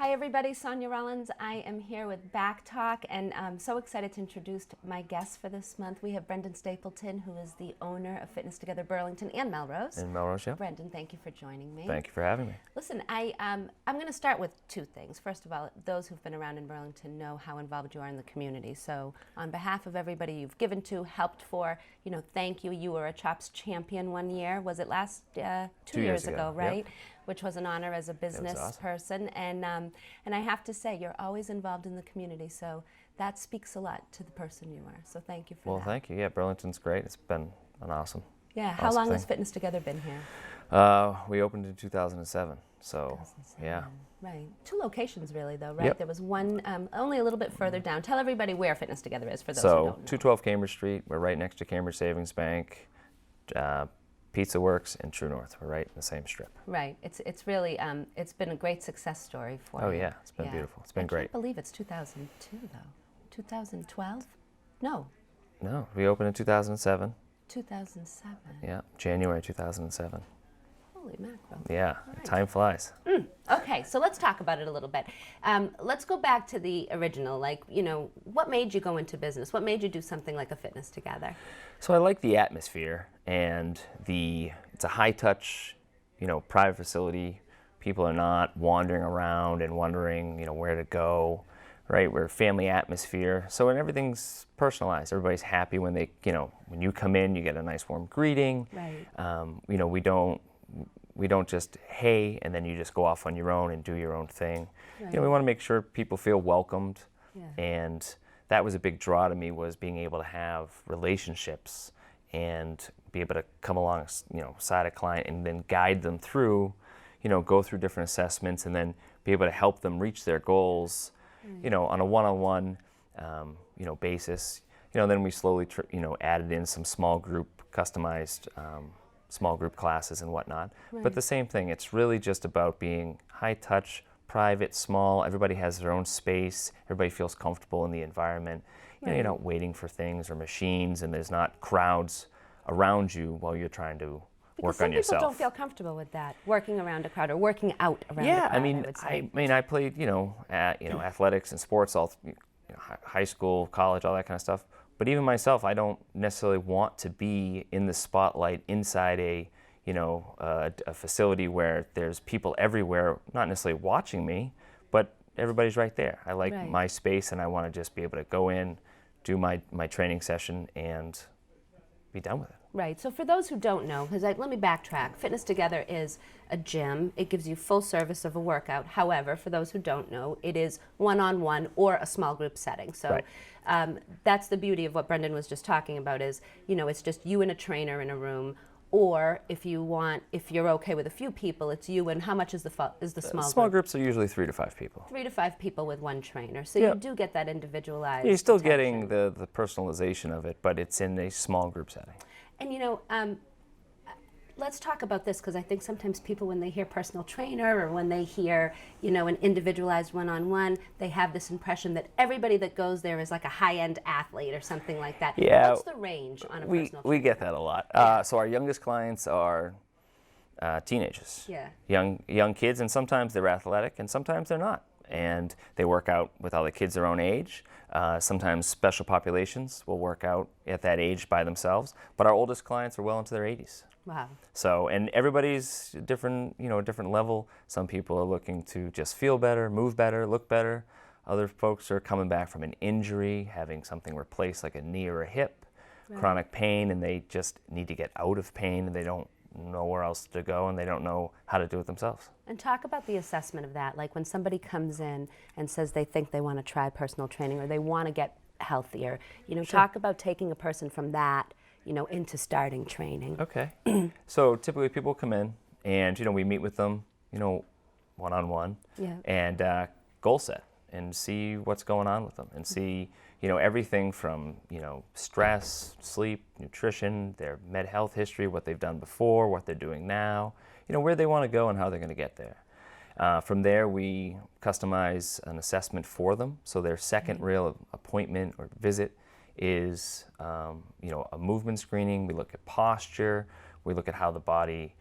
Hi everybody, Sonia Rollins. I am here with BACC Talk, and I'm so excited to introduce my guests for this month. We have Brendan Stapleton, who is the owner of Fitness Together Burlington and Melrose. In Melrose, yeah. Brendan, thank you for joining me. Thank you for having me. Listen, I'm going to start with two things. First of all, those who've been around in Burlington know how involved you are in the community. So on behalf of everybody you've given to, helped for, thank you. You were a CHOPS champion one year. Was it last 2 years ago, right? Yep. Which was an honor as a business awesome. person. And I have to say, you're always involved in the community. So that speaks a lot to the person you are. So thank you for that. Well, thank you. Yeah, Burlington's great. It's been an awesome. Yeah. How long has Fitness Together been here? We opened in 2007. So, 2007. yeah. Right. 2 locations, really, though, right? Yep. There was one only a little bit further down. Tell everybody where Fitness Together is for those who So, don't know. 212 Cambridge Street. We're right next to Cambridge Savings Bank, Pizza Works, and True North. We're right in the same strip. Right. It's really it's been a great success story for you. Oh, yeah. It's been beautiful. It's been great. I can't believe it's 2002, though. 2012? No. No, we opened in 2007. 2007. Yeah, January 2007. Holy mackerel. Yeah, Right. time flies. Okay, so let's talk about it a little bit. Let's go back to the original. What made you go into business? What made you do something like a Fitness Together? So I like the atmosphere, and it's a high-touch, private facility. People are not wandering around and wondering, where to go, right? We're a family atmosphere, so when everything's personalized, everybody's happy when they, when you come in, you get a nice warm greeting. Right. We don't just, hey, and then you just go off on your own and do your own thing. Right. We want to make sure people feel welcomed. Yeah. And that was a big draw to me, was being able to have relationships and be able to come along, side a client and then guide them through, go through different assessments and then be able to help them reach their goals, on a one-on-one, basis. Then we slowly, added in some small group, customized small group classes and whatnot. Right. But the same thing, it's really just about being high touch, private, small. Everybody has their own space. Everybody feels comfortable in the environment. Right. You're not waiting for things or machines, and there's not crowds around you while you're trying to work on yourself. Some people don't feel comfortable with that, working around a crowd or working out around a crowd. I played, athletics and sports, all high school, college, all that kind of stuff. But even myself, I don't necessarily want to be in the spotlight inside a facility where there's people everywhere, not necessarily watching me, but everybody's right there. I like Right. my space, and I want to just be able to go in, do my training session, and be done with it. Right. So for those who don't know, let me backtrack. Fitness Together is a gym. It gives you full service of a workout. However, for those who don't know, it is one-on-one or a small group setting. So Right. That's the beauty of what Brendan was just talking about is, it's just you and a trainer in a room. Or if you're okay with a few people, it's you and how much is the small group? Small groups are usually 3 to 5 people. 3 to 5 people with one trainer. So Yeah. you do get that individualized You're still attention. getting the personalization of it, but it's in a small group setting. And let's talk about this, because I think sometimes people, when they hear personal trainer or when they hear, an individualized one-on-one, they have this impression that everybody that goes there is like a high-end athlete or something like that. Yeah. What's the range on a We personal trainer? get that a lot. So our youngest clients are teenagers. Yeah. Young kids, and sometimes they're athletic and sometimes they're not. And they work out with other kids their own age. Sometimes special populations will work out at that age by themselves. But our oldest clients are well into their 80s. Wow. So, and everybody's different, a different level. Some people are looking to just feel better, move better, look better. Other folks are coming back from an injury, having something replaced like a knee or a hip, Right. chronic pain, and they just need to get out of pain, and they don't know where else to go, and they don't know how to do it themselves. And talk about the assessment of that. Like when somebody comes in and says they think they want to try personal training or they want to get healthier, Sure. talk about taking a person from that, into starting training. Okay. So typically people come in and, we meet with them, one-on-one, Yeah. and goal set and see what's going on with them and see, everything from, stress, sleep, nutrition, their med health history, what they've done before, what they're doing now, where they want to go and how they're going to get there. From there, we customize an assessment for them. So their second real appointment or visit is, a movement screening. We look at posture. We look at how the body,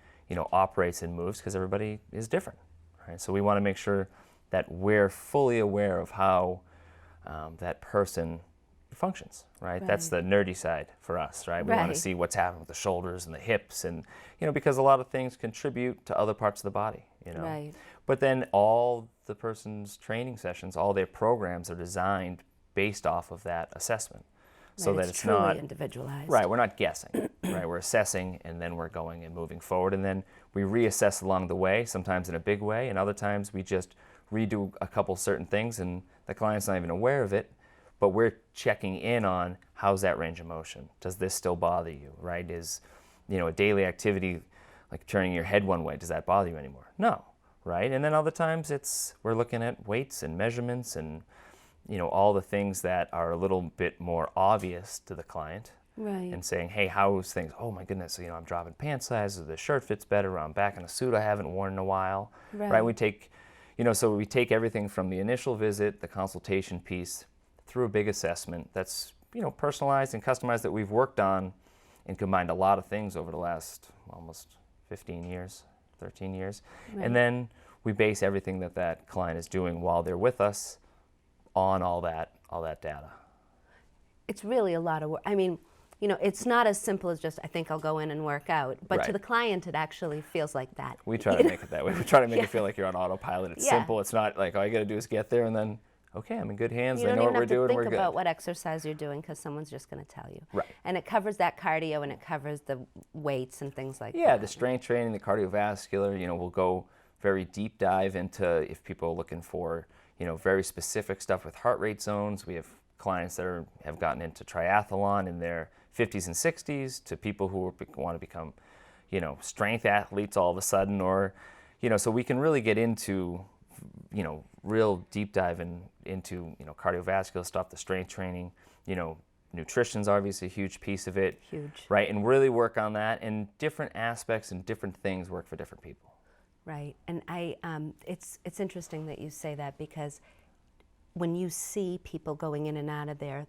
operates and moves, because everybody is different. Right? So we want to make sure that we're fully aware of how that person functions, right? That's the nerdy side for us, right? We want to see what's happening with the shoulders and the hips, and because a lot of things contribute to other parts of the body, Right. But then all the person's training sessions, all their programs are designed based off of that assessment, so that it's truly not individualized. Right, we're not guessing, right? We're assessing, and then we're going and moving forward, and then we reassess along the way, sometimes in a big way, and other times we just redo a couple certain things, and the client's not even aware of it, but we're checking in on how's that range of motion. Does this still bother you, right? Is, a daily activity like turning your head one way, does that bother you anymore? No, right? And then other times we're looking at weights and measurements and, all the things that are a little bit more obvious to the client. Right. And saying, hey, how's things? Oh my goodness, I'm dropping pant sizes, the shirt fits better, or I'm back in a suit I haven't worn in a while, right? We take, so we take everything from the initial visit, the consultation piece, through a big assessment that's, personalized and customized, that we've worked on and combined a lot of things over the last almost 15 years, 13 years. Right. And then we base everything that client is doing while they're with us on all that data. It's really a lot of work. I mean, it's not as simple as just, I think I'll go in and work out. But to Right. the client, it actually feels like that. We try to make it that way. We try to make it feel like you're on autopilot. It's simple. It's not like, all you got to do is get there and then, okay, I'm in good hands. You I don't know even what we're have to doing. think We're good. about what exercise you're doing, because someone's just going to tell you. Right. And it covers that cardio, and it covers the weights and things like that. Yeah, the strength training, the cardiovascular, we'll go very deep dive into, if people are looking for, very specific stuff with heart rate zones. We have clients that have gotten into triathlon in their 50s and 60s, to people who want to become, strength athletes all of a sudden, or, so we can really get into, real deep dive into, cardiovascular stuff, the strength training, nutrition's obviously a huge piece of it. Huge. Right, and really work on that, and different aspects and different things work for different people. Right. And it's interesting that you say that, because when you see people going in and out of there,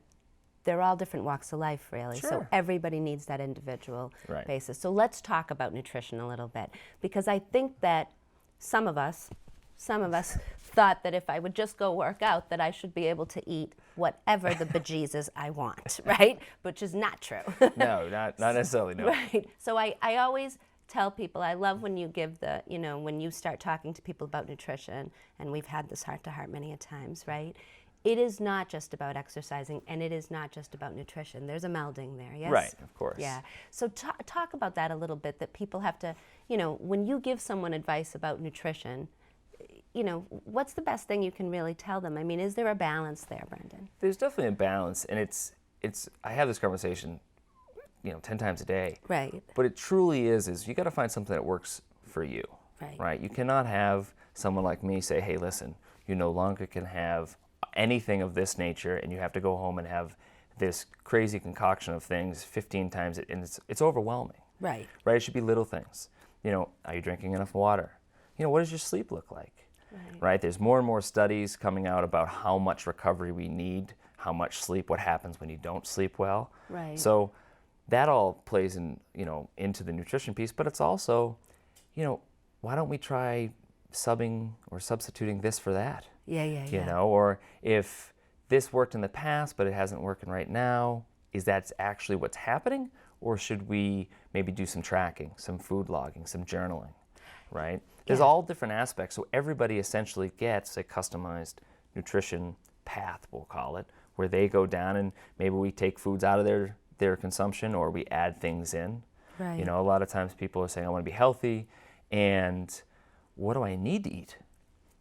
they're all different walks of life, really. Sure. So everybody needs that individual Right. basis. So let's talk about nutrition a little bit, because I think that some of us thought that if I would just go work out, that I should be able to eat whatever the bejesus I want, right? Which is not true. No, not necessarily, no. Right. So I always tell people, I love when you give when you start talking to people about nutrition, and we've had this heart-to-heart many a times, right? It is not just about exercising, and it is not just about nutrition. There's a melding there, yes? Right, of course. Yeah. So talk about that a little bit, that people have to, when you give someone advice about nutrition, what's the best thing you can really tell them? I mean, is there a balance there, Brendan? There's definitely a balance, and it's I have this conversation, 10 times a day. Right. But it truly is you got to find something that works for you. Right. Right? You cannot have someone like me say, hey, listen, you no longer can have anything of this nature, and you have to go home and have this crazy concoction of things 15 times, and it's overwhelming. Right. Right? It should be little things. Are you drinking enough water? What does your sleep look like? Right? There's more and more studies coming out about how much recovery we need, how much sleep, what happens when you don't sleep well. Right. So that all plays in, into the nutrition piece, but it's also, why don't we try subbing or substituting this for that? Yeah. Or if this worked in the past, but it hasn't working right now, is that actually what's happening? Or should we maybe do some tracking, some food logging, some journaling, right? There's all different aspects, so everybody essentially gets a customized nutrition path, we'll call it, where they go down and maybe we take foods out of their consumption, or we add things in. Right. A lot of times people are saying, I want to be healthy, and what do I need to eat?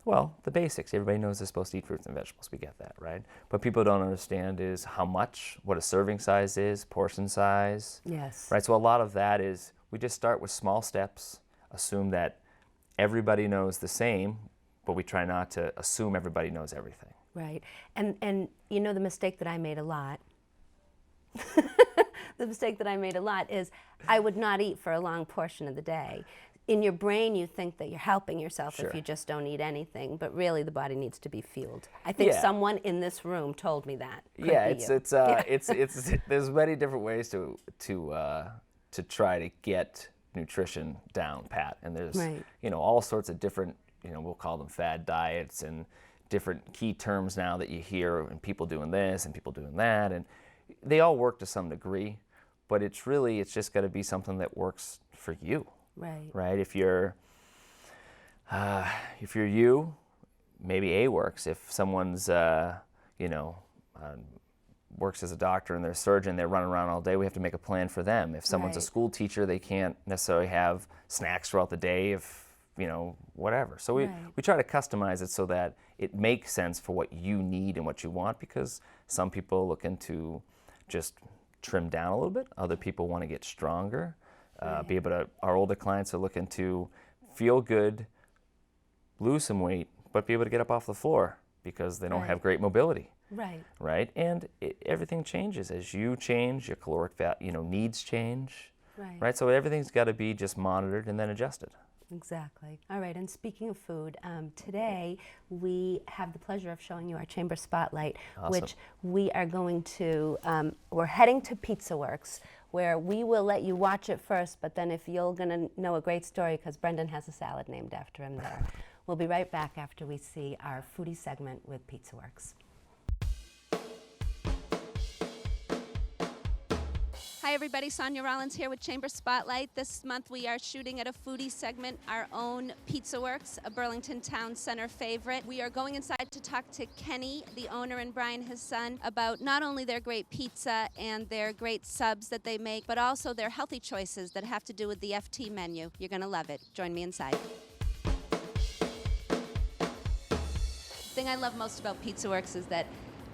Well, the basics. Everybody knows they're supposed to eat fruits and vegetables. We get that, right? But people don't understand is how much, what a serving size is, portion size. Yes. Right? So a lot of that is we just start with small steps, assume that everybody knows the same, but we try not to assume everybody knows everything. Right. And the mistake that I made a lot, is I would not eat for a long portion of the day. In your brain, you think that you're helping yourself if you just don't eat anything, but really the body needs to be fueled. I think someone in this room told me that. Could be there's many different ways to try to get nutrition down pat, and there's all sorts of different we'll call them fad diets and different key terms now that you hear, and people doing this and people doing that, and they all work to some degree, but it's just got to be something that works for you. Right. If you're you, maybe A works. If someone's works as a doctor and they're a surgeon, they're running around all day, we have to make a plan for them. If someone's a school teacher, they can't necessarily have snacks throughout the day, if whatever. So we try to customize it so that it makes sense for what you need and what you want, because some people looking to just trim down a little bit, other people want to get stronger, our older clients are looking to feel good, lose some weight, but be able to get up off the floor because they don't have great mobility. Right. And everything changes as you change. Your caloric needs change. Right. So everything's got to be just monitored and then adjusted. Exactly. All right. And speaking of food, today we have the pleasure of showing you our chamber spotlight, which we are going to. We're heading to Pizza Works, where we will let you watch it first. But then, if you're going to know a great story, because Brendan has a salad named after him there. We'll be right back after we see our foodie segment with Pizza Works. Hi everybody, Sonia Rollins here with Chamber Spotlight. This month we are shooting at a foodie segment, our own Pizza Works, a Burlington Town Center favorite. We are going inside to talk to Kenny, the owner, and Brian, his son, about not only their great pizza and their great subs that they make, but also their healthy choices that have to do with the FT menu. You're going to love it. Join me inside. The thing I love most about Pizza Works is that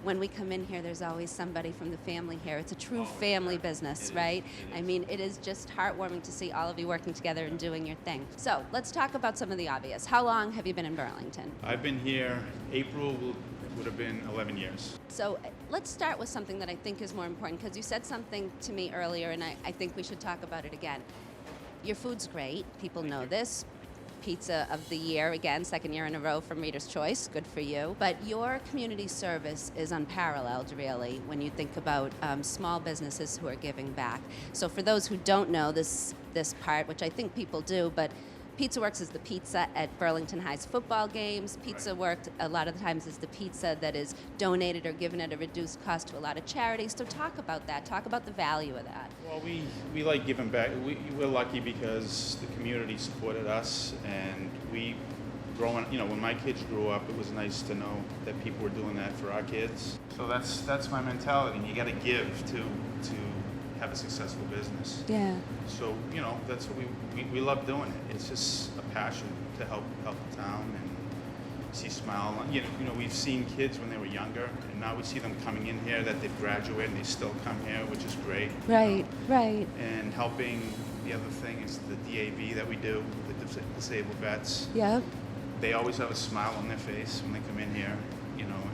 when we come in here, there's always somebody from the family here. It's a true family business, right? I mean, it is just heartwarming to see all of you working together and doing your thing. So let's talk about some of the obvious. How long have you been in Burlington? I've been here, April would have been 11 years. So let's start with something that I think is more important, because you said something to me earlier, and I think we should talk about it again. Your food's great. People know this. Pizza of the year, again, second year in a row from Reader's Choice. Good for you. But your community service is unparalleled, really, when you think about small businesses who are giving back. So for those who don't know this part, which I think people do, but Pizza Works is the pizza at Burlington High's football games. Pizza Works, a lot of the times, is the pizza that is donated or given at a reduced cost to a lot of charities. So talk about that. Talk about the value of that. Well, we like giving back. We're lucky because the community supported us, and when my kids grew up, it was nice to know that people were doing that for our kids. So that's my mentality. You got to give to have a successful business. Yeah. So that's what we love doing it. It's just a passion to help the town and see smile. We've seen kids when they were younger, and now we see them coming in here that they've graduated and they still come here, which is great. Right. And helping. The other thing is the DAV that we do, the disabled vets. Yep. They always have a smile on their face when they come in here.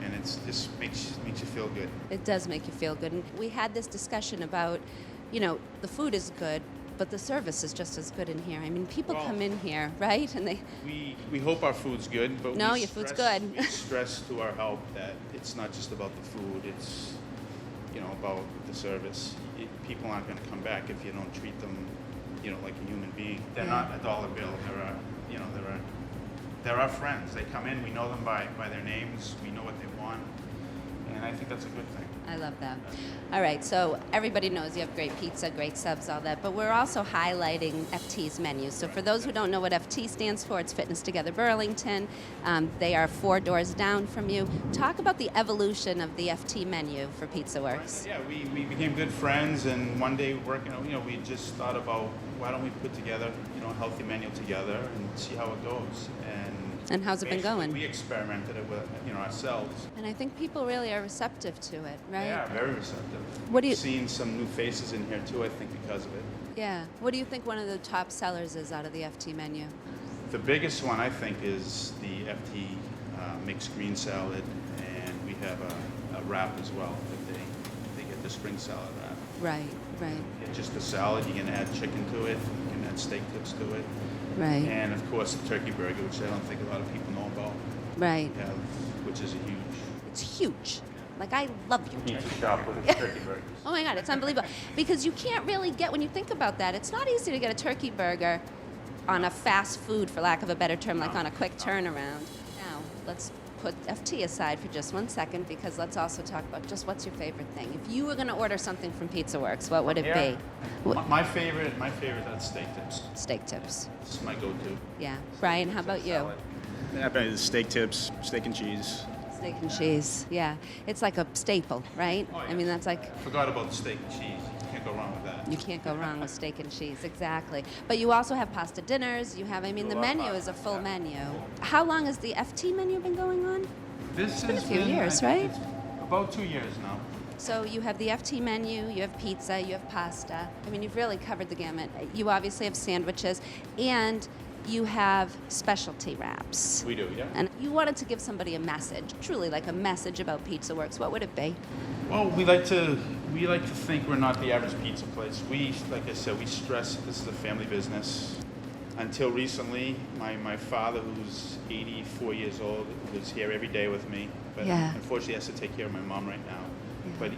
And it just makes you feel good. It does make you feel good. And we had this discussion about, the food is good, but the service is just as good in here. I mean, people come in here, right? And we hope our food's good, but your food's good. We stress to our help that it's not just about the food. It's about the service. People aren't going to come back if you don't treat them, like a human being. They're not a dollar bill. They're our friends. They come in, we know them by their names, we know what they want, and I think that's a good thing. I love that. All right, so everybody knows you have great pizza, great subs, all that, but we're also highlighting FT's menus. So for those who don't know what FT stands for, it's Fitness Together Burlington. They are 4 doors down from you. Talk about the evolution of the FT menu for Pizza Works. Yeah, we became good friends, and one day we just thought about, why don't we put together a healthy menu together and see how it goes. And how's it been going? We experimented it with ourselves. And I think people really are receptive to it, right? Yeah, very receptive. We've seen some new faces in here too, I think, because of it. Yeah. What do you think one of the top sellers is out of the FT menu? The biggest one, I think, is the FT mixed green salad, and we have a wrap as well. They get the spring salad wrap. Right. It's just a salad. You can add chicken to it. You can add steak tips to it. Right. And of course the turkey burger, which I don't think a lot of people know about. Right. Yeah, which is huge. It's huge. Like, I love your turkey. Pizza shop with its turkey burgers. Oh my God, it's unbelievable. Because you can't really get, when you think about that, it's not easy to get a turkey burger on a fast food, for lack of a better term, like on a quick turnaround. Now, let's put FT aside for just 1 second, because let's also talk about just what's your favorite thing. If you were going to order something from Pizza Works, what would it be? My favorite are steak tips. Steak tips. This is my go-to. Yeah. Brian, how about you? Yeah, steak tips, steak and cheese. Steak and cheese. Yeah. It's like a staple, right? Oh, yeah. I mean, that's like... I forgot about the steak and cheese. You can't go wrong with that. You can't go wrong with steak and cheese, exactly. But you also have pasta dinners. You have, I mean, the menu is a full menu. How long has the FT menu been going on? It's been a few years, right? About 2 years now. So you have the FT menu, you have pizza, you have pasta. I mean, you've really covered the gamut. You obviously have sandwiches, and you have specialty wraps. We do, yeah. And you wanted to give somebody a message, truly like a message about Pizza Works. What would it be? Well, we like to think we're not the average pizza place. Like I said, we stress this is a family business. Until recently, my father, who's 84 years old, was here every day with me. But Yeah. unfortunately, has to take care of my mom right now. But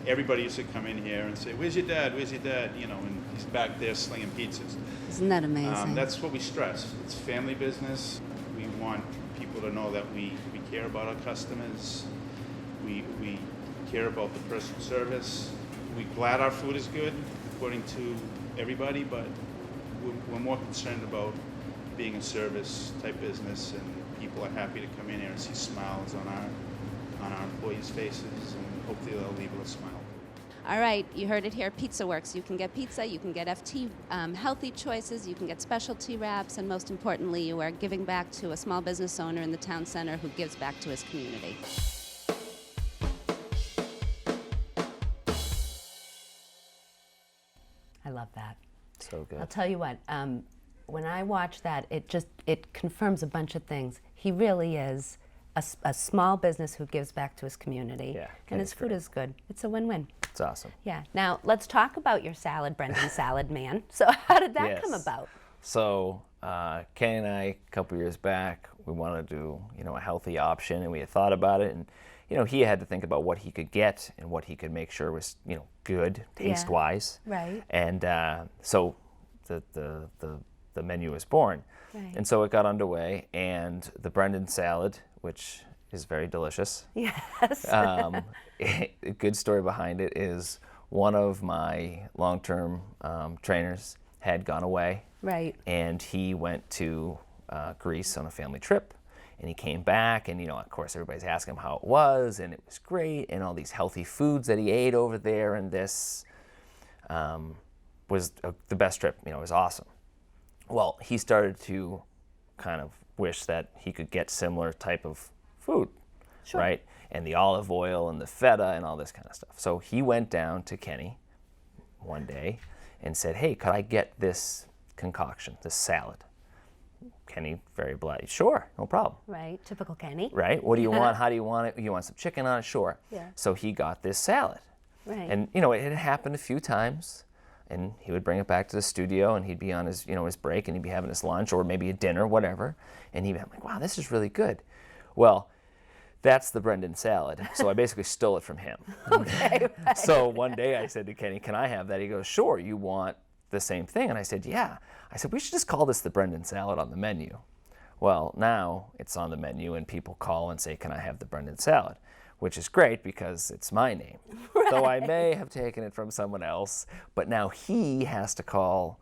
everybody used to come in here and say, "Where's your dad? Where's your dad?" You know, and he's back there slinging pizzas. Isn't that amazing? That's what we stress. It's family business. We want people to know that we care about our customers. We care about the personal service. We're glad our food is good, according to everybody, but we're more concerned about being a service type business, and people are happy to come in here and see smiles on our employees' faces, and hopefully they'll leave with a smile. All right, you heard it here, Pizza Works. You can get pizza, you can get FT healthy choices, you can get specialty wraps, and most importantly, you are giving back to a small business owner in the town center who gives back to his community. I love that. So good. I'll tell you what, when I watch that, it confirms a bunch of things. He really is a small business who gives back to his community. Yeah, and his food is good. It's a win-win. It's awesome. Yeah. Now, let's talk about your salad, Brendan Salad Man. So how did that come about? So Kenny and I, a couple years back, we wanted to do, a healthy option, and we had thought about it, and he had to think about what he could get and what he could make sure was, good taste-wise. Right. And so the menu was born. Right. And so it got underway, and the Brendan salad, which is very delicious. Yes. A good story behind it is one of my long-term trainers had gone away. Right. And he went to Greece on a family trip, and he came back, and of course everybody's asking him how it was, and it was great, and all these healthy foods that he ate over there, and this was the best trip. It was awesome. Well, he started to kind of wish that he could get similar type of food, Sure. right? And the olive oil and the feta and all this kind of stuff. So he went down to Kenny one day and said, "Hey, could I get this concoction, this salad?" Kenny, very polite, "Sure, no problem." Right. Typical Kenny. Right? What do you want? How do you want it? You want some chicken on it? Sure. Yeah. So he got this salad. Right. And, it had happened a few times. And he would bring it back to the studio, and he'd be on his, his break, and he'd be having his lunch or maybe a dinner, whatever. And he'd be like, "Wow, this is really good." Well, that's the Brendan salad. So I basically stole it from him. Okay. Right. So one day I said to Kenny, "Can I have that?" He goes, "Sure. You want the same thing?" And I said, "Yeah." I said, "We should just call this the Brendan salad on the menu." Well, now it's on the menu, and people call and say, "Can I have the Brendan salad?" Which is great because it's my name. Right. Though I may have taken it from someone else, but now he has to call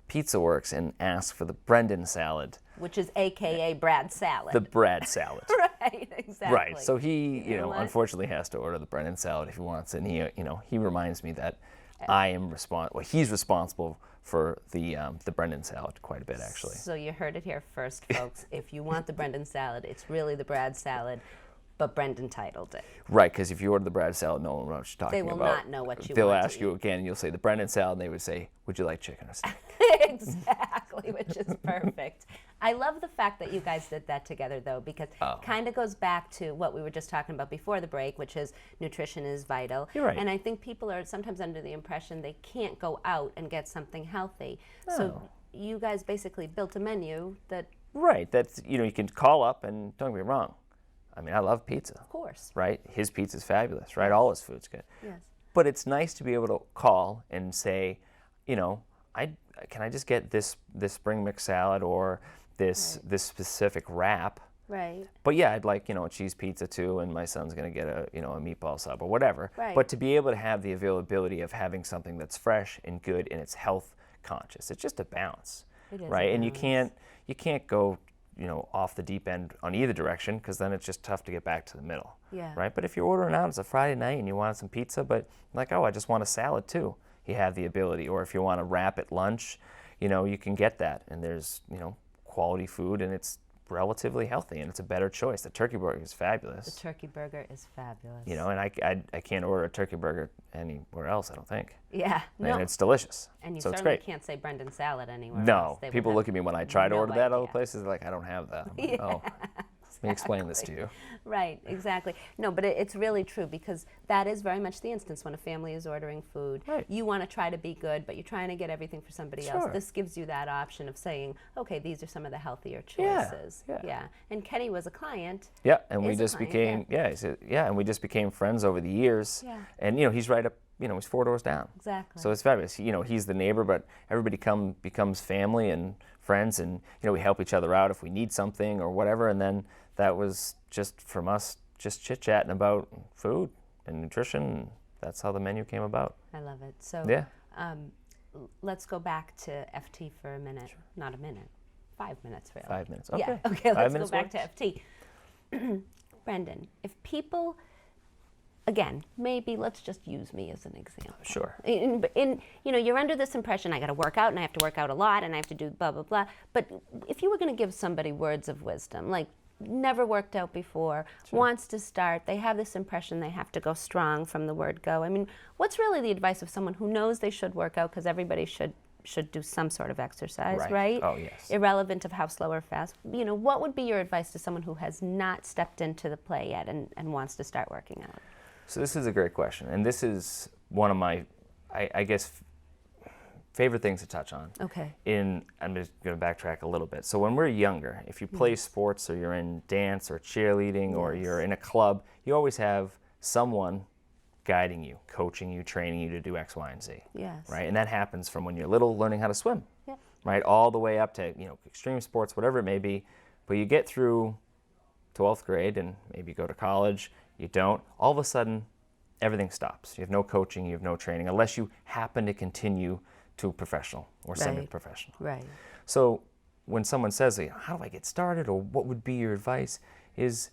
Pizza Works and ask for the Brendan salad. Which is AKA Brad Salad. The Brad salad. Right, exactly. Right. So he, You know what? unfortunately has to order the Brendan salad if he wants it. And he reminds me that he's responsible for the Brendan salad quite a bit, actually. So you heard it here first, folks. If you want the Brendan salad, it's really the Brad salad, but Brendan titled it. Right, because if you order the Brad salad, no one will know what you're talking about. They will not know what you They'll want to ask you eat. again, and you'll say the Brendan salad, and they would say, "Would you like chicken or steak?" Exactly, which is perfect. I love the fact that you guys did that together, though, because it kind of goes back to what we were just talking about before the break, which is nutrition is vital. You're right. And I think people are sometimes under the impression they can't go out and get something healthy. So you guys basically built a menu that... Right, that's, you can call up, and don't get me wrong, I mean, I love pizza. Of course. Right? His pizza's fabulous, right? All his food's good. Yes. But it's nice to be able to call and say, can I just get this spring mix salad or this specific wrap? Right. But yeah, I'd like, a cheese pizza too, and my son's gonna get a meatball sub or whatever. Right. But to be able to have the availability of having something that's fresh and good and it's health conscious, it's just a balance, It is a right? And balance. you can't go, off the deep end on either direction, because then it's just tough to get back to the middle. Yeah. Right. But if you're ordering out, it's a Friday night and you want some pizza, but like, oh, I just want a salad too. You have the ability. Or if you want to wrap at lunch, you can get that, and there's quality food, and it's relatively healthy, and it's a better choice. The turkey burger is fabulous. The turkey burger is fabulous. And I can't order a turkey burger anywhere else, I don't think. Yeah. No. And it's delicious. And you so it's certainly great. can't say Brendan salad anywhere No, else. They will people have look at me when I try to no order that other idea. places. They're like, I don't have that. I'm like, oh, let me explain this to you. Right, exactly. No, but it's really true, because that is very much the instance when a family is ordering food. Right. You want to try to be good, but you're trying to get everything for somebody else. Sure. This gives you that option of saying, okay, these are some of the healthier Yeah, choices. yeah. And Kenny was a client. Yeah, and we Is a just client, became and we just became friends over the years. Yeah. And he's right up, he's 4 doors down. Exactly. So it's fabulous. He's the neighbor, but everybody becomes family and friends, and we help each other out if we need something or whatever. And then that was just from us just chit-chatting about food and nutrition. And that's how the menu came about. I love it. So Yeah. let's go back to FT for a minute. Sure. Not a minute. 5 minutes, really. 5 minutes. Okay. Yeah. Okay, 5 let's go minutes back works? to FT. Brendan, if people, again, maybe let's just use me as an example. Sure. You're under this impression, I got to work out, and I have to work out a lot, and I have to do blah, blah, blah. But if you were going to give somebody words of wisdom, like never worked out before, wants to start, they have this impression they have to go strong from the word go. I mean, what's really the advice of someone who knows they should work out, because everybody should do some sort of exercise, right? Oh, yes. Irrelevant of how slow or fast. What would be your advice to someone who has not stepped into the play yet and wants to start working out? So this is a great question, and this is one of my, I guess, favorite things to touch on. Okay. I'm just going to backtrack a little bit. So when we're younger, if you play sports or you're in dance or cheerleading or you're in a club, you always have someone guiding you, coaching you, training you to do X, Y, and Z. Yes. Right? And that happens from when you're little, learning how to swim. Yep. Right? All the way up to, extreme sports, whatever it may be. But you get through 12th grade and maybe go to college, you don't. All of a sudden, everything stops. You have no coaching, you have no training, unless you happen to continue to professional or semi-professional. Right. So when someone says, how do I get started, or what would be your advice, is,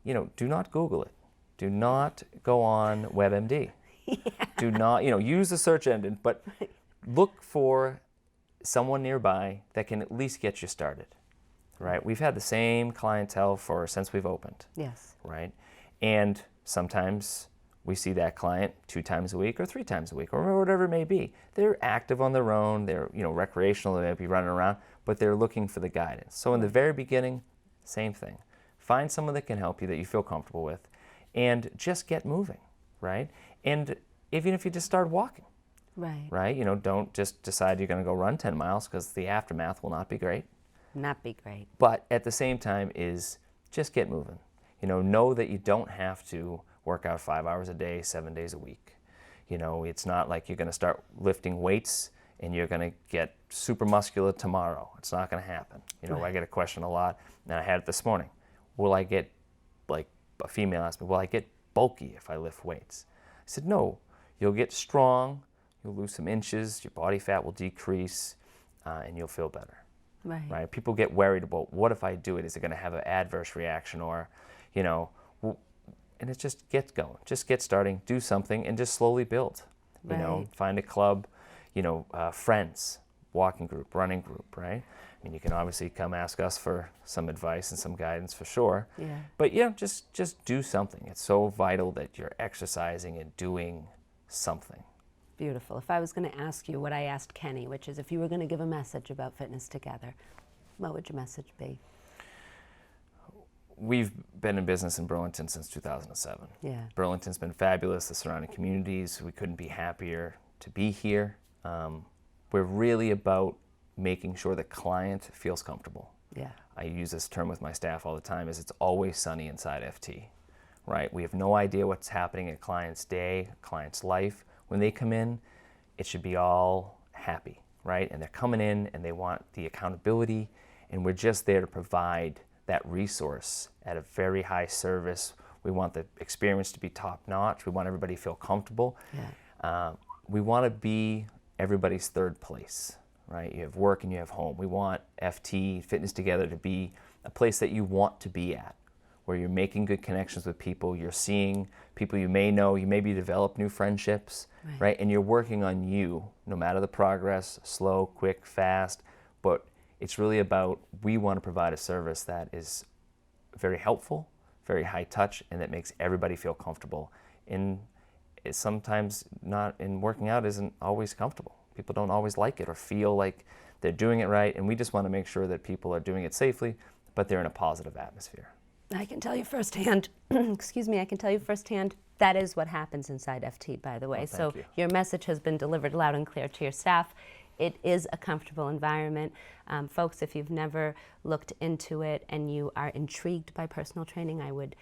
do not Google it. Do not go on WebMD. Yeah. Do not, use the search engine, but look for someone nearby that can at least get you started, right? We've had the same clientele since we've opened. Yes. Right? And sometimes we see that client 2 times a week or 3 times a week or whatever it may be. They're active on their own, they're recreational, they might be running around, but they're looking for the guidance. So in the very beginning, same thing. Find someone that can help you, that you feel comfortable with, and just get moving, right? And even if you just start walking, right? Don't just decide you're going to go run 10 miles, because the aftermath will not be great. Not be great. But at the same time is just get moving. Know that you don't have to work out 5 hours a day, 7 days a week. It's not like you're going to start lifting weights and you're going to get super muscular tomorrow. It's not going to happen. I get a question a lot, and I had it this morning. Will I get, like a female asked me, will I get bulky if I lift weights? I said, no. You'll get strong, you'll lose some inches, your body fat will decrease, and you'll feel better. Right? People get worried about, what if I do it? Is it going to have an adverse reaction? Or, and it's just get going. Just get starting, do something, and just slowly build. Find a club, friends, walking group, running group, right? I mean, you can obviously come ask us for some advice and some guidance for sure. Yeah. But just do something. It's so vital that you're exercising and doing something. Beautiful. If I was going to ask you what I asked Kenny, which is, if you were going to give a message about fitness together, what would your message be? We've been in business in Burlington since 2007. Yeah. Burlington's been fabulous, the surrounding communities. We couldn't be happier to be here. We're really about making sure the client feels comfortable. Yeah. I use this term with my staff all the time, is it's always sunny inside FT, right? We have no idea what's happening in a client's day, client's life. When they come in, it should be all happy, right? And they're coming in and they want the accountability, and we're just there to provide that resource at a very high service. We want the experience to be top notch. We want everybody to feel comfortable. Yeah. We want to be everybody's third place, right? You have work and you have home. We want FT, Fitness Together, to be a place that you want to be at, where you're making good connections with people, you're seeing people you may know, you maybe develop new friendships, right? And you're working on you, no matter the progress, slow, quick, fast, but it's really about, we want to provide a service that is very helpful, very high touch, and that makes everybody feel comfortable. And it's sometimes not, in working out isn't always comfortable. People don't always like it or feel like they're doing it right, and we just want to make sure that people are doing it safely, but they're in a positive atmosphere. I can tell you firsthand, excuse me, I can tell you firsthand, that is what happens inside FT, by the way. Oh, so thank you. Your message has been delivered loud and clear to your staff. It is a comfortable environment. Folks, if you've never looked into it and you are intrigued by personal training, I would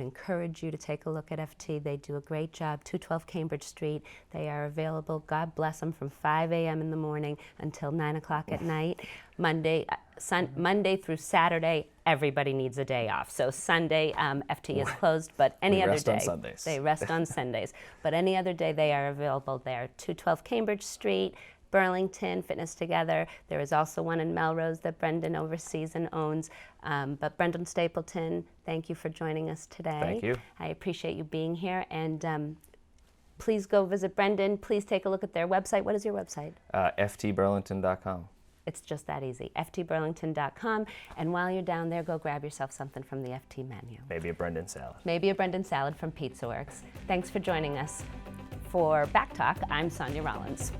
encourage you to take a look at FT. They do a great job, 212 Cambridge Street. They are available, God bless them, from 5 a.m. in the morning until 9 o'clock at night. Monday through Saturday, everybody needs a day off. So Sunday, FT is closed, but any other day. Rest on Sundays. They rest on Sundays. But any other day, they are available there. 212 Cambridge Street, Burlington, Fitness Together. There is also one in Melrose that Brendan oversees and owns. But Brendan Stapleton, thank you for joining us today. Thank you. I appreciate you being here. And please go visit Brendan. Please take a look at their website. What is your website? ftburlington.com. It's just that easy, ftburlington.com. And while you're down there, go grab yourself something from the FT menu. Maybe a Brendan salad. Maybe a Brendan salad from Pizza Works. Thanks for joining us. For Back Talk, I'm Sonia Rollins.